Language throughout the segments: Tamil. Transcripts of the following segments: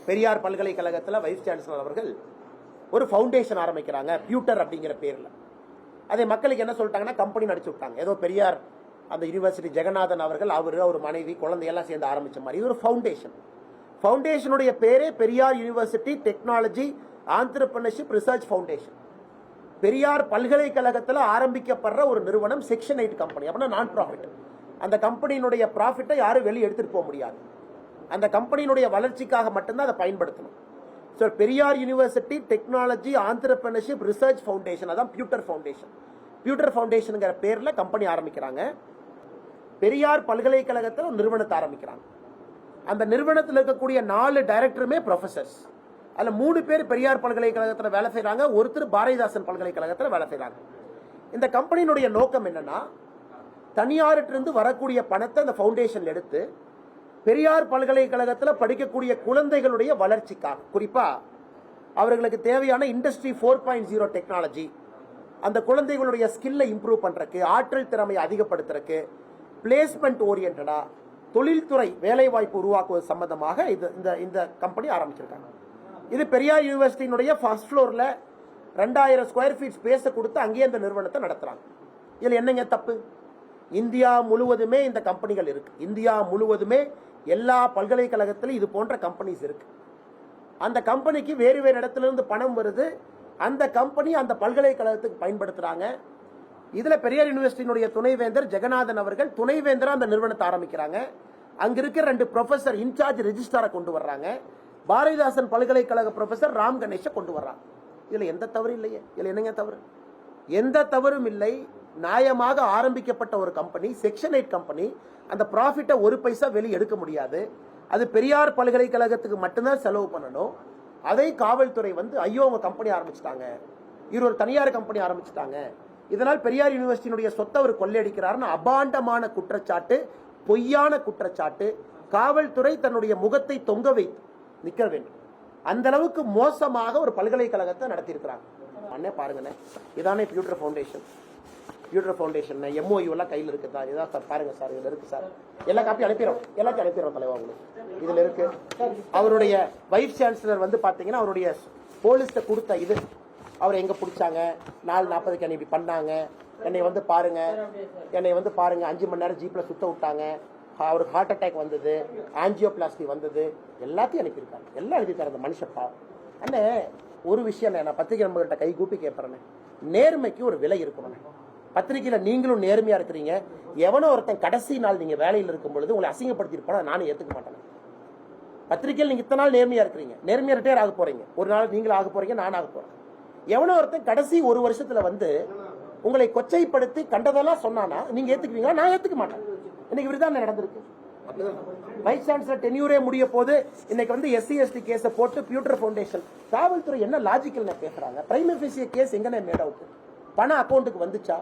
பெரியார் பல்கலைக்கழகத்தில் வைஸ் சான்சலர் அவர்கள் ஒரு ஃபவுண்டேஷன் ஆரம்பிக்கிறாங்க, பியூட்டர் அப்படிங்கிற பேரில். அதை மக்களுக்கு என்ன சொல்லிட்டாங்கன்னா கம்பெனி நடிச்சு விட்டாங்க. ஏதோ பெரியார் அந்த யூனிவர்சிட்டி ஜெகநாதன் அவர்கள் அவர் மனைவி குழந்தையெல்லாம் சேர்ந்து ஆரம்பிச்ச மாதிரி. இது ஒரு ஃபவுண்டேஷன். ஃபவுண்டேஷனுடைய பேரே Periyar university technology entrepreneurship research foundation. Periyar பல்கலைக்கழகத்தில் ஆரம்பிக்கப்படுற ஒரு நிறுவனம் செக்ஷன் 8 கம்பெனி, அப்படின்னா நான் ப்ராஃபிட். அந்த கம்பெனியினுடைய ப்ராஃபிட்டை யாரும் வெளியே எடுத்துட்டு போக முடியாது. அந்த கம்பெனியினுடைய வளர்ச்சிக்காக மட்டும்தான் அதை பயன்படுத்தணும். So Periyar university technology entrepreneurship research foundation, அதான் பியூட்டர் ஃபவுண்டேஷன். பியூட்டர் ஃபவுண்டேஷனுங்கிற பேரில் கம்பெனி ஆரம்பிக்கிறாங்க. பெரியார் பல்கலைக்கழகத்தில் ஒரு நிறுவனத்தை ஆரம்பிக்கிறாங்க. அந்த நிறுவனத்தில் இருக்கக்கூடிய 4 டைரக்டருமே ப்ரொஃபசர்ஸ். அதில் 3 பேர் பெரியார் பல்கலைக்கழகத்தில் வேலை செய்கிறாங்க, ஒருத்தர் பாரதிதாசன் பல்கலைக்கழகத்தில் வேலை செய்கிறாங்க. இந்த கம்பெனியினுடைய நோக்கம் என்னன்னா, தனியாரிலிருந்து வரக்கூடிய பணத்தை அந்த ஃபவுண்டேஷன் எடுத்து பெரியார் பல்கலைக்கழகத்தில் படிக்கக்கூடிய குழந்தைகளுடைய வளர்ச்சிக்காக, குறிப்பா அவர்களுக்கு தேவையான இண்டஸ்ட்ரி 4.0 டெக்னாலஜி, அந்த குழந்தைகளுடைய ஸ்கில்லை இம்ப்ரூவ் பண்றதுக்கு, ஆற்றல் திறமையை அதிகப்படுத்துறதுக்கு, பிளேஸ்மெண்ட் ஓரியன்டா தொழில்துறை வேலை வாய்ப்பு உருவாக்குவது சம்பந்தமாக இந்த கம்பெனி ஆரம்பிச்சிருக்காங்க. இது பெரியார் யூனிவர்சிட்டியினுடைய ஃபர்ஸ்ட் ஃப்ளோர்ல 2000 ஸ்கொயர் ஃபீட் ஸ்பேஸை கொடுத்து அங்கேயே அந்த நிறுவனத்தை நடத்துறாங்க. இதுல என்னங்க தப்பு? இந்தியா முழுவதுமே இந்த கம்பெனிகள் இருக்கு. இந்தியா முழுவதுமே எல்லா பல்கலைக்கழகத்திலும் இது போன்ற கம்பெனிஸ் இருக்கு. அந்த கம்பெனிக்கு வேறு வேறு இடத்துல இருந்து பணம் வருது. அந்த கம்பெனி அந்த பல்கலைக்கழகத்துக்கு பயன்படுத்துறாங்க. இதுல பெரியார் யூனிவர்சிட்டியினுடைய துணைவேந்தர் ஜெகநாதன் அவர்கள் துணைவேந்தரா அந்த நிறுவனத்தை ஆரம்பிக்கிறாங்க. அங்க இருக்கிற 2 ப்ரொஃபசர் இன்சார்ஜ் ரெஜிஸ்ட்ராரை கொண்டு வர்றாங்க. பாரதிதாசன் பல்கலைக்கழக ப்ரொஃபசர் ராம் கணேஷை கொண்டு வர்றாங்க. இதுல எந்த தவறு இல்லையே. இதுல என்னங்க தவறு? எந்த தவறும் இல்லை. நியாயமாக ஆரம்பிக்கப்பட்ட ஒரு கம்பெனி, செக்ஷன் 8 கம்பெனி. அந்த ப்ராஃபிட்டை 1 பைசா வெளியே எடுக்க முடியாது. அது பெரியார் பல்கலைக்கழகத்துக்கு மட்டும்தான் செலவு பண்ணணும். அதை காவல்துறை ஐயோ அவங்க கம்பெனி ஆரம்பிச்சிட்டாங்க, இவர் ஒரு தனியார் கம்பெனி ஆரம்பிச்சிட்டாங்க, இதனால் பெரியார் யூனிவர்சிட்டியினுடைய சொத்தை அவர் கொள்ளையடிக்கிறார்னு அபாண்டமான குற்றச்சாட்டு, பொய்யான குற்றச்சாட்டு. காவல்துறை தன்னுடைய முகத்தை தொங்க வைத்து நிற்க வேண்டும். அந்த அளவுக்கு மோசமாக ஒரு பல்கலைக்கழகத்தை நடத்தியிருக்கிறாங்க. அண்ணே பாருங்கண்ணே, இதானே future foundation. Future foundation MOU எல்லாம் கையில் இருக்குதா? இதான் சார், பாருங்க சார், இதுல இருக்கு சார். எல்லா காப்பி அனுப்பிடுறோம், எல்லாத்தையும் அனுப்பிடுறோம் தலைவா உங்களுக்கு. இதுல இருக்கு. அவருடைய வைஸ் சான்சலர் பாத்தீங்கன்னா அவருடைய போலீஸ்ட கொடுத்த இது, அவர் எங்க பிடிச்சாங்க, 4:40க்கு என்னை இப்படி பண்ணாங்க, என்னை பாருங்க, என்னை பாருங்க 5 மணி நேரம் ஜீப்ல சுத்த விட்டாங்க, அவருக்கு ஹார்ட் அட்டாக் வந்தது, ஆஞ்சியோபிளாஸ்டி வந்தது, எல்லாத்தையும் அனுப்பியிருக்காங்க. எல்லாம் எழுதியிருக்காரு அந்த மனுஷப்பா. அண்ணே ஒரு விஷயம் நான் பத்திரிகை நண்பர்கிட்ட கை கூப்பி கேட்பறேன், நேர்மைக்கு ஒரு விலை இருக்கணும். பத்திரிகையில நீங்களும் நேர்மையா இருக்கிறீங்க. எவனோ ஒருத்தன் கடைசி நாள் நீங்க வேலையில் இருக்கும் பொழுது உங்களை அசிங்கப்படுத்திருப்பான நானும் ஏத்துக்க மாட்டேன். பத்திரிகையில் நீங்க இத்தனை நாள் நேர்மையா இருக்கிறீங்க, நேர்மையா ரிட்டையர் ஆக போறீங்க, ஒரு நாள் நீங்களும் ஆக போறீங்க, நான் ஆக போறேன். எவனோ ஒருத்தன் கடைசி 1 வருஷத்துல உங்களை கொச்சைப்படுத்தி கண்டதெல்லாம் சொன்னானா நீங்க ஏத்துக்குவீங்களா? நான் ஏத்துக்க மாட்டேன். இன்னைக்கு இப்படிதான் நடந்திருக்கு. வைஸ் சான்சலர் டென்யூரே முடிய போது இன்னைக்கு SC/ST கேஸ போட்டு பியூட்டர் ஃபவுண்டேஷன், காவல்துறை என்ன லாஜிக்கல் பேசுறாங்க? பிரைம் ஆபீசியர் கேஸ் எங்கனே மேட் அவுட்? பணம் அக்கௌண்ட்டுக்கு வந்துச்சா?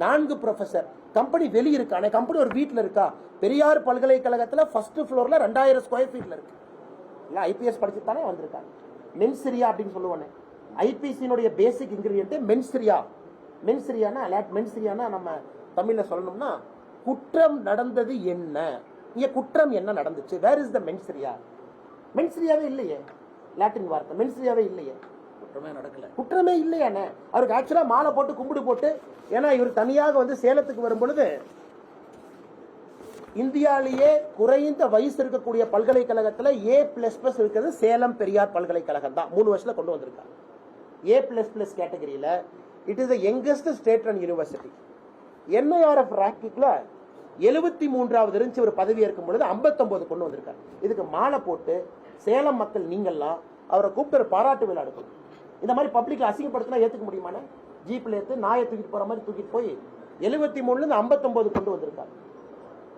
4 ப்ரொஃபசர், கம்பெனி வெளிய இருக்கானே, கம்பெனி ஒரு வீட்ல இருக்கா? பெரியார் பல்கலைக்கழகத்துல ஃபர்ஸ்ட் ஃப்ளோர்ல 2000 ஸ்கொயர் ஃபீட்ல இருக்கு. IPS படிச்சுதானே வந்திருக்காங்க. மென்சிரியா அப்படின்னு சொல்லுவானே, ஐபிசியினுடைய பேசிக் இன்கிரியன்ட் மென்சிரியா. மென்சிரியானா நம்ம தமிழ்ல சொல்லணும்னா குற்றம் நடந்தது என்ன, இங்க குற்றம் என்ன நடந்துச்சு, வேர் இஸ் த மென்சிரியா? மென்சிரியாவே இல்லையே, லாட்டின் வார்த்தை மென்சிரியாவே இல்லையே, குற்றமே இல்லையானே. அவருக்கு ஆக்சுவலா மாலை போட்டு கும்பிடு போட்டு, ஏன்னா இவர் தனியாக சேலத்துக்கு வரும் பொழுது இந்தியாலேயே குறைந்த வயசு இருக்கக்கூடிய பல்கலைக்கழகத்துல A++ இருக்கிறது சேலம் பெரியார் பல்கலைக்கழகம் தான். 3 வருஷத்துல கொண்டு வந்திருக்காங்க. A++ கேட்டகரியில it is the youngest state run university. NIRF ரேங்கிங்ல 73வது இருந்துச்சு. ஒரு பதவி இருக்கும் பொழுது 59 கொண்டு வந்திருக்காரு. இதுக்கு மாலை போட்டு சேலம் மக்கள் நீங்கள்லாம் அவரை கூப்பிட்டு பாராட்டு விழா எடுக்கணும். இந்த மாதிரி பப்ளிக்ல அசிங்கப்படுத்தினா ஏத்துக்க முடியுமானே? ஜீப்ல ஏத்து நாயை தூக்கிட்டு போற மாதிரி தூக்கிட்டு போய் 73ல இருந்து 59 கொண்டு வந்திருக்காரு.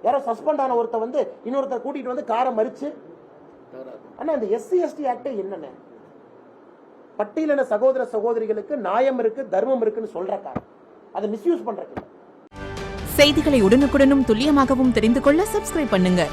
யாரோ சஸ்பெண்ட் ஆன ஒருத்த இன்னொருத்தர் கூட்டிட்டு காரை மறிச்சு. ஆனா இந்த SC/ST ஆக்ட் என்னன்னு, பட்டியலின சகோதர சகோதரிகளுக்கு நியாயம் இருக்கு, தர்மம் இருக்குன்னு சொல்றக்கார அதை மிஸ்யூஸ் பண்றதுக்கு. செய்திகளை உடனுக்குடனும் துல்லியமாகவும் தெரிந்து கொள்ள சப்ஸ்கிரைப் பண்ணுங்க.